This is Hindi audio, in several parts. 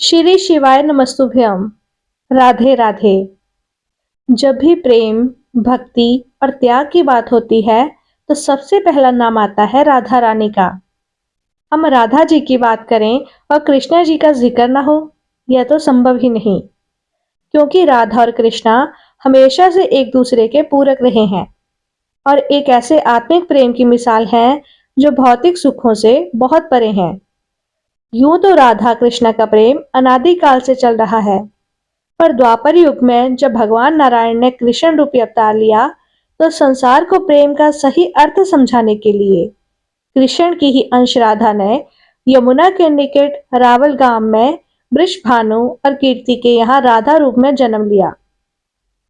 श्री शिवाय नमस्तुभ्यम। राधे राधे। जब भी प्रेम, भक्ति और त्याग की बात होती है तो सबसे पहला नाम आता है राधा रानी का। हम राधा जी की बात करें और कृष्णा जी का जिक्र ना हो, यह तो संभव ही नहीं, क्योंकि राधा और कृष्णा हमेशा से एक दूसरे के पूरक रहे हैं और एक ऐसे आत्मिक प्रेम की मिसाल है जो भौतिक सुखों से बहुत परे हैं। यूं तो राधा कृष्णा का प्रेम अनादिकाल से चल रहा है, पर द्वापर युग में जब भगवान नारायण ने कृष्ण रूपी अवतार लिया तो संसार को प्रेम का सही अर्थ समझाने के लिए कृष्ण की ही अंश राधा ने यमुना के निकट रावल गांव में वृषभानु और कीर्ति के यहाँ राधा रूप में जन्म लिया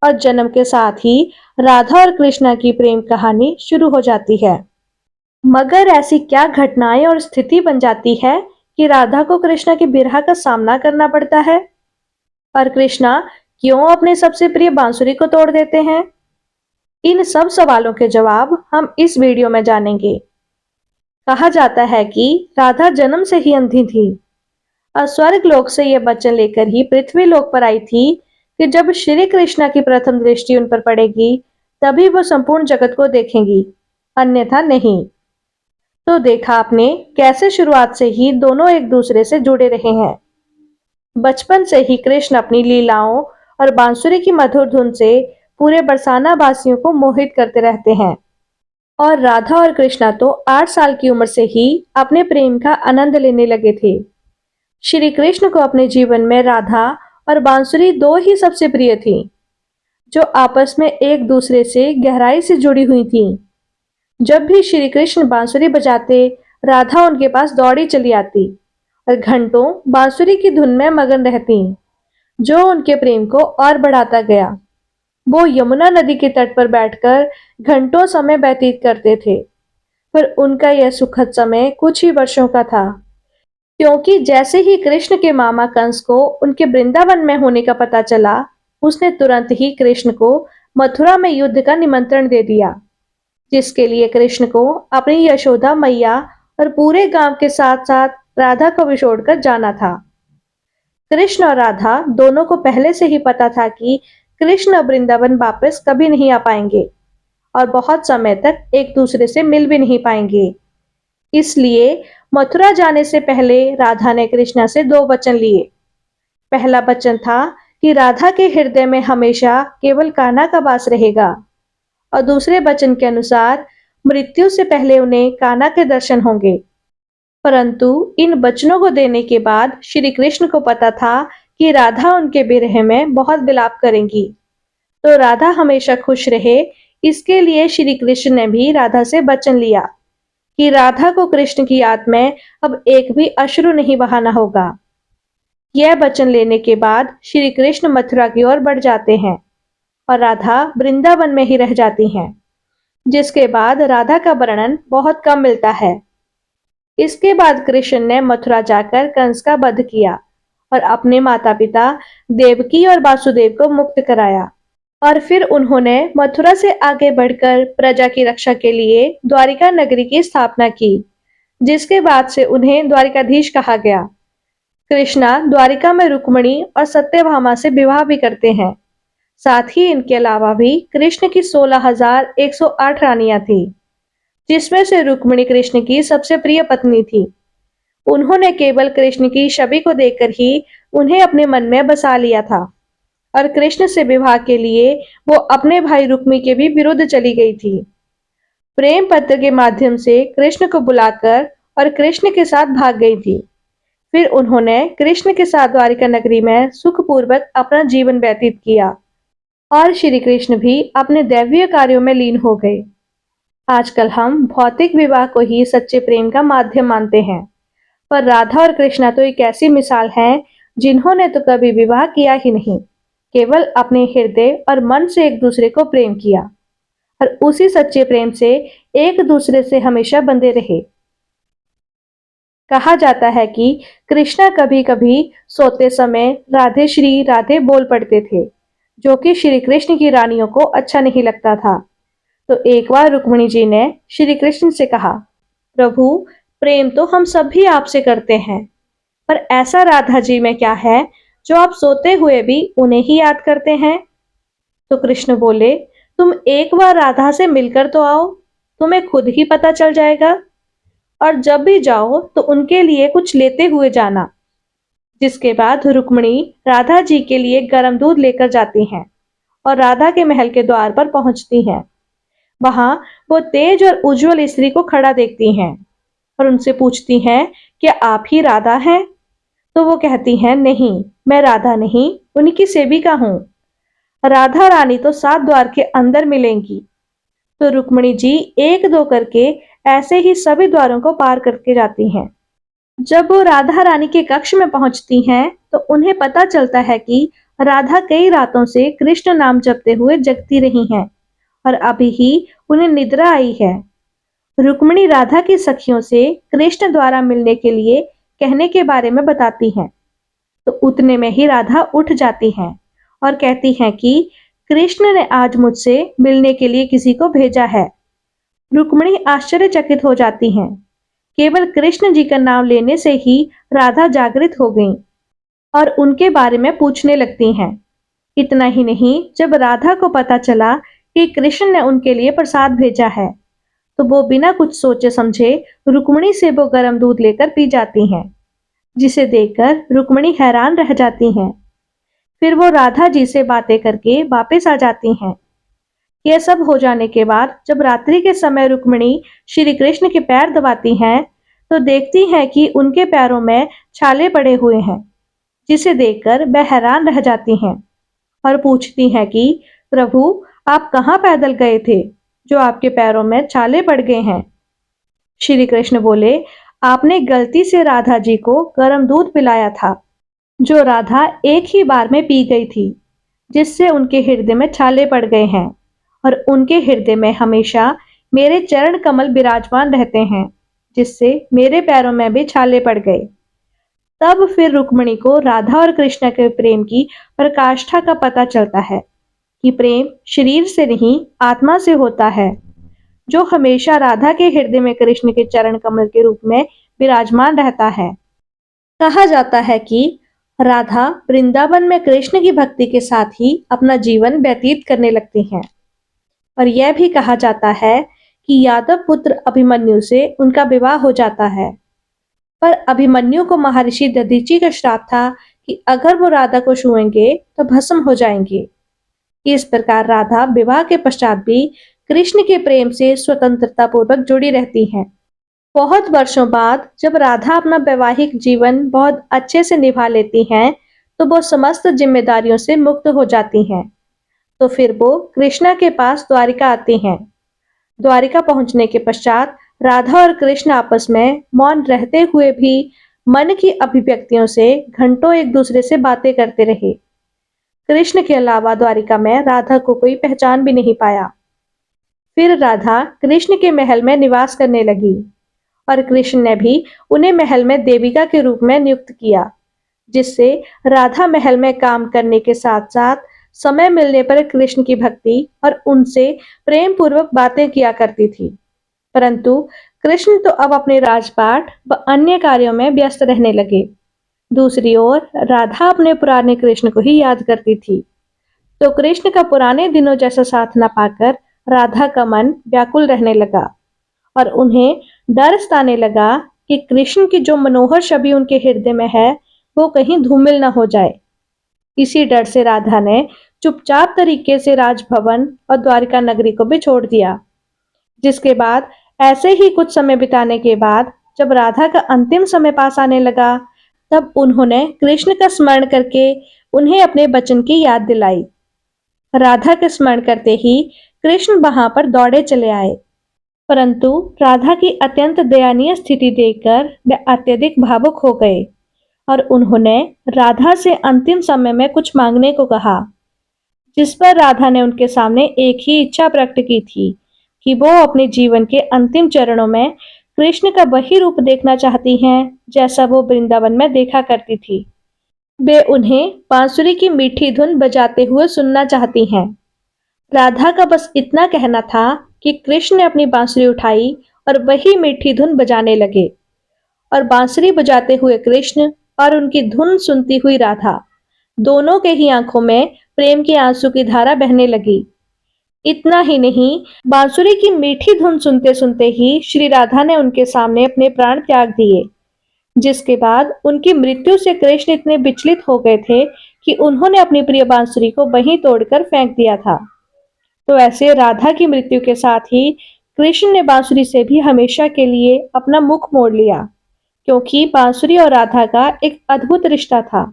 और जन्म के साथ ही राधा और कृष्णा की प्रेम कहानी शुरू हो जाती है। मगर ऐसी क्या घटनाएं और स्थिति बन जाती है कि राधा को कृष्णा की बिरह का सामना करना पड़ता है और कृष्णा क्यों अपने सबसे प्रिय बांसुरी को तोड़ देते हैं? इन सब सवालों के जवाब हम इस वीडियो में जानेंगे। कहा जाता है कि राधा जन्म से ही अंधी थी और स्वर्ग लोक से यह वचन लेकर ही पृथ्वी लोक पर आई थी कि जब श्री कृष्णा की प्रथम दृष्टि उन पर पड़ेगी तभी वो संपूर्ण जगत को देखेंगी, अन्यथा नहीं। तो देखा आपने कैसे शुरुआत से ही दोनों एक दूसरे से जुड़े रहे हैं। बचपन से ही कृष्ण अपनी लीलाओं और बांसुरी की मधुर धुन से पूरे बरसाना वासियों को मोहित करते रहते हैं और राधा और कृष्णा तो 8 साल की उम्र से ही अपने प्रेम का आनंद लेने लगे थे। श्री कृष्ण को अपने जीवन में राधा और बांसुरी दो ही सबसे प्रिय थी, जो आपस में एक दूसरे से गहराई से जुड़ी हुई थी। जब भी श्री कृष्ण बांसुरी बजाते, राधा उनके पास दौड़ी चली आती और घंटों बांसुरी की धुन में मगन रहती, जो उनके प्रेम को और बढ़ाता गया। वो यमुना नदी के तट पर बैठकर घंटों समय व्यतीत करते थे, पर उनका यह सुखद समय कुछ ही वर्षों का था, क्योंकि जैसे ही कृष्ण के मामा कंस को उनके वृंदावन में होने का पता चला, उसने तुरंत ही कृष्ण को मथुरा में युद्ध का निमंत्रण दे दिया, जिसके लिए कृष्ण को अपनी यशोदा मैया और पूरे गांव के साथ साथ राधा को भी छोड़कर जाना था। कृष्ण और राधा दोनों को पहले से ही पता था कि कृष्ण वृंदावन वापस कभी नहीं आ पाएंगे और बहुत समय तक एक दूसरे से मिल भी नहीं पाएंगे। इसलिए मथुरा जाने से पहले राधा ने कृष्णा से 2 वचन लिए। पहला वचन था कि राधा के हृदय में हमेशा केवल कान्हा का वास रहेगा और दूसरे वचन के अनुसार मृत्यु से पहले उन्हें कान्हा के दर्शन होंगे। परंतु इन वचनों को देने के बाद श्री कृष्ण को पता था कि राधा उनके विरह में बहुत विलाप करेंगी, तो राधा हमेशा खुश रहे, इसके लिए श्री कृष्ण ने भी राधा से वचन लिया कि राधा को कृष्ण की याद में अब एक भी अश्रु नहीं बहाना होगा। यह वचन लेने के बाद श्री कृष्ण मथुरा की ओर बढ़ जाते हैं और राधा वृंदावन में ही रह जाती हैं, जिसके बाद राधा का वर्णन बहुत कम मिलता है। इसके बाद कृष्ण ने मथुरा जाकर कंस का वध किया और अपने माता पिता देवकी और वासुदेव को मुक्त कराया और फिर उन्होंने मथुरा से आगे बढ़कर प्रजा की रक्षा के लिए द्वारिका नगरी की स्थापना की, जिसके बाद से उन्हें द्वारिकाधीश कहा गया। कृष्णा द्वारिका में रुक्मिणी और सत्यभामा से विवाह भी करते हैं। साथ ही इनके अलावा भी कृष्ण की 16,108 रानियां थी, जिसमें से रुक्मिणी कृष्ण की सबसे प्रिय पत्नी थी। उन्होंने केवल कृष्ण की छवि को देखकर ही उन्हें अपने मन में बसा लिया था और कृष्ण से विवाह के लिए वो अपने भाई रुक्मी के भी विरुद्ध चली गई थी। प्रेम पत्र के माध्यम से कृष्ण को बुलाकर और कृष्ण के साथ भाग गई थी। फिर उन्होंने कृष्ण के साथ द्वारिका नगरी में सुखपूर्वक अपना जीवन व्यतीत किया और श्री कृष्ण भी अपने दैवीय कार्यों में लीन हो गए। आजकल हम भौतिक विवाह को ही सच्चे प्रेम का माध्यम मानते हैं, पर राधा और कृष्णा तो एक ऐसी मिसाल हैं जिन्होंने तो कभी विवाह किया ही नहीं, केवल अपने हृदय और मन से एक दूसरे को प्रेम किया और उसी सच्चे प्रेम से एक दूसरे से हमेशा बंधे रहे। कहा जाता है कि कृष्णा कभी कभी सोते समय राधे श्री राधे बोल पड़ते थे, जो कि श्री कृष्ण की रानियों को अच्छा नहीं लगता था। तो एक बार रुक्मिणी जी ने श्री कृष्ण से कहा, प्रभु, प्रेम तो हम सभी आपसे करते हैं, पर ऐसा राधा जी में क्या है जो आप सोते हुए भी उन्हें ही याद करते हैं? तो कृष्ण बोले, तुम एक बार राधा से मिलकर तो आओ, तुम्हें खुद ही पता चल जाएगा। और जब भी जाओ तो उनके लिए कुछ लेते हुए जाना। जिसके बाद रुक्मिणी राधा जी के लिए गर्म दूध लेकर जाती हैं और राधा के महल के द्वार पर पहुंचती हैं। वहां वो तेज और उज्जवल स्त्री को खड़ा देखती हैं और उनसे पूछती हैं, क्या आप ही राधा हैं? तो वो कहती हैं, नहीं, मैं राधा नहीं, उन्हीं की सेविका हूँ। राधा रानी तो 7 द्वार के अंदर मिलेंगी। तो रुक्मिणी जी एक दो करके ऐसे ही सभी द्वारों को पार करके जाती हैं। जब वो राधा रानी के कक्ष में पहुंचती हैं, तो उन्हें पता चलता है कि राधा कई रातों से कृष्ण नाम जपते हुए जगती रही हैं और अभी ही उन्हें निद्रा आई है। रुक्मिणी राधा की सखियों से कृष्ण द्वारा मिलने के लिए कहने के बारे में बताती हैं। तो उतने में ही राधा उठ जाती हैं और कहती हैं कि कृष्ण ने आज मुझसे मिलने के लिए किसी को भेजा है। रुक्मिणी आश्चर्यचकित हो जाती हैं। केवल कृष्ण जी का नाम लेने से ही राधा जागृत हो गईं और उनके बारे में पूछने लगती हैं। इतना ही नहीं, जब राधा को पता चला कि कृष्ण ने उनके लिए प्रसाद भेजा है, तो वो बिना कुछ सोचे समझे रुक्मिणी से वो गर्म दूध लेकर पी जाती हैं, जिसे देखकर रुक्मिणी हैरान रह जाती हैं। फिर वो राधा जी से बातें करके वापस आ जाती हैं। यह सब हो जाने के बाद जब रात्रि के समय रुक्मिणी श्री कृष्ण के पैर दबाती हैं, तो देखती हैं कि उनके पैरों में छाले पड़े हुए हैं, जिसे देखकर वह हैरान रह जाती हैं और पूछती हैं कि प्रभु, आप कहाँ पैदल गए थे जो आपके पैरों में छाले पड़ गए हैं? श्री कृष्ण बोले, आपने गलती से राधा जी को गर्म दूध पिलाया था, जो राधा एक ही बार में पी गई थी, जिससे उनके हृदय में छाले पड़ गए हैं और उनके हृदय में हमेशा मेरे चरण कमल विराजमान रहते हैं, जिससे मेरे पैरों में भी छाले पड़ गए। तब फिर रुक्मिणी को राधा और कृष्ण के प्रेम की प्रकाष्ठा का पता चलता है कि प्रेम शरीर से नहीं, आत्मा से होता है, जो हमेशा राधा के हृदय में कृष्ण के चरण कमल के रूप में विराजमान रहता है। कहा जाता है कि राधा वृंदावन में कृष्ण की भक्ति के साथ ही अपना जीवन व्यतीत करने लगती हैं। और यह भी कहा जाता है कि यादव पुत्र अभिमन्यु से उनका विवाह हो जाता है। पर अभिमन्यु को महर्षि दधीचि का श्राप था कि अगर वो राधा को छुएंगे तो भस्म हो जाएंगे। इस प्रकार राधा विवाह के पश्चात भी कृष्ण के प्रेम से स्वतंत्रता पूर्वक जुड़ी रहती हैं। बहुत वर्षों बाद जब राधा अपना वैवाहिक जीवन बहुत अच्छे से निभा लेती हैं, तो वो समस्त जिम्मेदारियों से मुक्त हो जाती हैं। तो फिर वो कृष्णा के पास द्वारिका आती हैं। द्वारिका पहुंचने के पश्चात राधा और कृष्ण आपस में मौन रहते हुए भी मन की अभिव्यक्तियों से घंटों एक दूसरे से बातें करते रहे। कृष्ण के अलावा द्वारिका में राधा को कोई पहचान भी नहीं पाया। फिर राधा कृष्ण के महल में निवास करने लगी और कृष्ण ने भी उन्हें महल में देविका के रूप में नियुक्त किया, जिससे राधा महल में काम करने के साथ साथ समय मिलने पर कृष्ण की भक्ति और उनसे प्रेम पूर्वक बातें किया करती थी। परंतु कृष्ण तो अब अपने राजपाट व अन्य कार्यों में व्यस्त रहने लगे। दूसरी ओर राधा अपने पुराने कृष्ण को ही याद करती थी। तो कृष्ण का पुराने दिनों जैसा साथ न पाकर राधा का मन व्याकुल रहने लगा और उन्हें डर सताने लगा कि कृष्ण की जो मनोहर छवि उनके हृदय में है, वो कहीं धूमिल न हो जाए। इसी डर से राधा ने चुपचाप तरीके से राजभवन और द्वारिका नगरी को भी छोड़ दिया। जिसके बाद ऐसे ही कुछ समय बिताने के बाद जब राधा का अंतिम समय पास आने लगा, तब उन्होंने कृष्ण का स्मरण करके उन्हें अपने वचन की याद दिलाई। राधा का स्मरण करते ही कृष्ण वहां पर दौड़े चले आए, परंतु राधा की अत्यंत दयनीय स्थिति देखकर वे अत्यधिक भावुक हो गए और उन्होंने राधा से अंतिम समय में कुछ मांगने को कहा। जिस पर राधा ने उनके सामने एक ही इच्छा प्रकट की थी कि वो अपने जीवन के अंतिम चरणों में कृष्ण का वही रूप देखना चाहती हैं जैसा वो वृंदावन में देखा करती थी। वे उन्हें बांसुरी की मीठी धुन बजाते हुए सुनना चाहती हैं। राधा का बस इतना कहना था कि कृष्ण ने अपनी बांसुरी उठाई और वही मीठी धुन बजाने लगे और बांसुरी बजाते हुए कृष्ण और उनकी धुन सुनती हुई राधा, दोनों के ही आंखों में प्रेम की आंसू की धारा बहने लगी। इतना ही नहीं, बांसुरी की मीठी धुन सुनते सुनते ही श्री राधा ने उनके सामने अपने प्राण त्याग दिए, जिसके बाद उनकी मृत्यु से कृष्ण इतने विचलित हो गए थे कि उन्होंने अपनी प्रिय बांसुरी को वहीं तोड़कर फेंक दिया था। तो ऐसे राधा की मृत्यु के साथ ही कृष्ण ने बांसुरी से भी हमेशा के लिए अपना मुख मोड़ लिया, क्योंकि बांसुरी और राधा का एक अद्भुत रिश्ता था।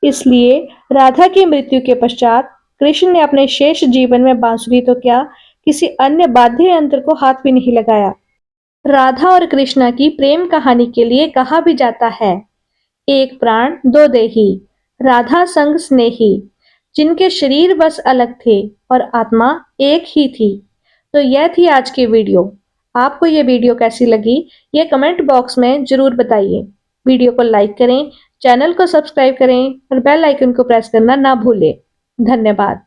इसलिए राधा की मृत्यु के पश्चात कृष्ण ने अपने शेष जीवन में बांसुरी तो क्या, किसी अन्य वाद्य यंत्र को हाथ भी नहीं लगाया। राधा और कृष्णा की प्रेम कहानी के लिए कहा भी जाता है, एक प्राण दो देही, राधा संग स्नेही, जिनके शरीर बस अलग थे और आत्मा एक ही थी। तो यह थी आज की वीडियो। आपको ये वीडियो कैसी लगी, ये कमेंट बॉक्स में जरूर बताइए। वीडियो को लाइक करें, चैनल को सब्सक्राइब करें और बेल आइकन को प्रेस करना ना भूलें। धन्यवाद।